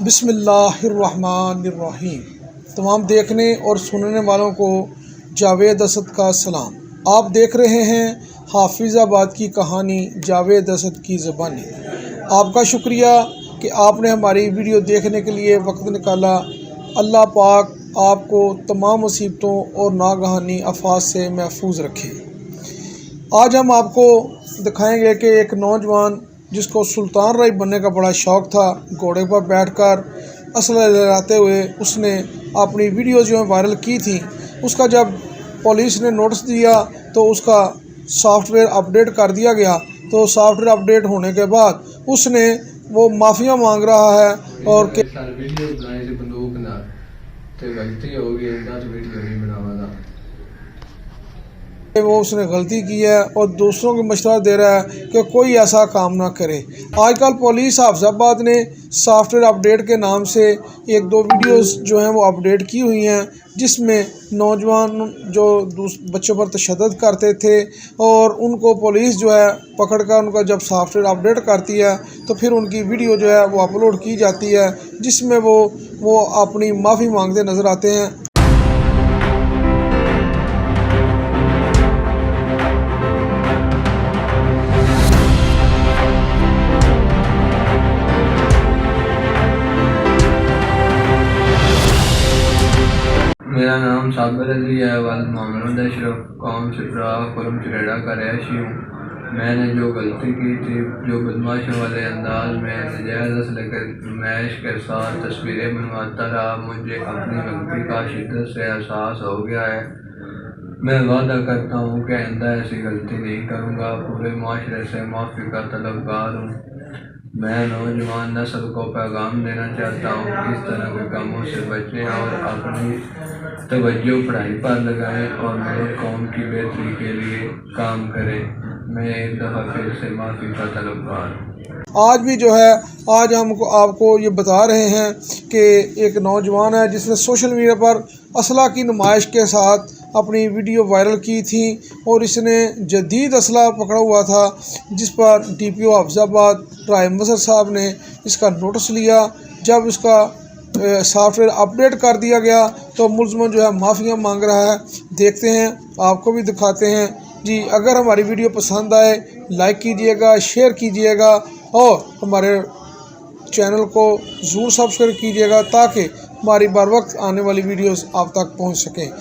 بسم اللہ الرحمن الرحیم۔ تمام دیکھنے اور سننے والوں کو جاوید اسد کا سلام۔ آپ دیکھ رہے ہیں حافظ آباد کی کہانی جاوید اسد کی زبانی۔ آپ کا شکریہ کہ آپ نے ہماری ویڈیو دیکھنے کے لیے وقت نکالا۔ اللہ پاک آپ کو تمام مصیبتوں اور ناگہانی آفات سے محفوظ رکھے۔ آج ہم آپ کو دکھائیں گے کہ ایک نوجوان جس کو سلطان رائی بننے کا بڑا شوق تھا، گھوڑے پر بیٹھ کر اسلحہ لہراتے ہوئے اس نے اپنی ویڈیوز جو وائرل کی تھی، اس کا جب پولیس نے نوٹس دیا تو اس کا سافٹ ویئر اپڈیٹ کر دیا گیا۔ تو سافٹ ویئر اپڈیٹ ہونے کے بعد اس نے وہ معافیاں مانگ رہا ہے اور کہ وہ اس نے غلطی کی ہے اور دوسروں کو مشورہ دے رہا ہے کہ کوئی ایسا کام نہ کرے۔ آج کل پولیس حافظ آباد نے سافٹ ویئر اپڈیٹ کے نام سے ایک دو ویڈیوز جو ہیں وہ اپڈیٹ کی ہوئی ہیں، جس میں نوجوان جو بچوں پر تشدد کرتے تھے اور ان کو پولیس جو ہے پکڑ کر ان کا جب سافٹ ویئر اپڈیٹ کرتی ہے تو پھر ان کی ویڈیو جو ہے وہ اپلوڈ کی جاتی ہے، جس میں وہ اپنی معافی مانگتے نظر آتے ہیں۔ میرا نام صابر علی ہے، والد محمد اشرف، قوم چترا، خرم چریڑا کا رہائشی ہوں۔ میں نے جو غلطی کی تھی، جو بدماشوں والے انداز میں نجائز اسلحے کی نمائش کے ساتھ تصویریں بنواتا رہا، مجھے اپنی غلطی کا شدت سے احساس ہو گیا ہے۔ میں وعدہ کرتا ہوں کہ آئندہ ایسی غلطی نہیں کروں گا۔ پورے معاشرے سے معافی کا طلبگار ہوں۔ میں نوجوان نسل کو پیغام دینا چاہتا ہوں کہ اس طرح کے کاموں سے بچیں اور اپنی توجہ پڑھائی پر لگائیں اور میری قوم کی بہتری کے لیے کام کریں۔ میں ایک دفعہ پھر سے معافی کا طلبگار ہوں۔ آج بھی جو ہے ہم آپ کو یہ بتا رہے ہیں کہ ایک نوجوان ہے جس نے سوشل میڈیا پر اسلحہ کی نمائش کے ساتھ اپنی ویڈیو وائرل کی تھی اور اس نے جدید اسلحہ پکڑا ہوا تھا، جس پر ڈی پی او حافظ آباد رائے مظہر صاحب نے اس کا نوٹس لیا۔ جب اس کا سافٹ ویئر اپڈیٹ کر دیا گیا تو ملزم جو ہے معافیاں مانگ رہا ہے۔ دیکھتے ہیں، آپ کو بھی دکھاتے ہیں جی۔ اگر ہماری ویڈیو پسند آئے لائک کیجئے گا، شیئر کیجئے گا اور ہمارے چینل کو ضرور سبسکرائب کیجئے گا تاکہ ہماری بر وقت آنے والی ویڈیوز آپ تک پہنچ سکیں۔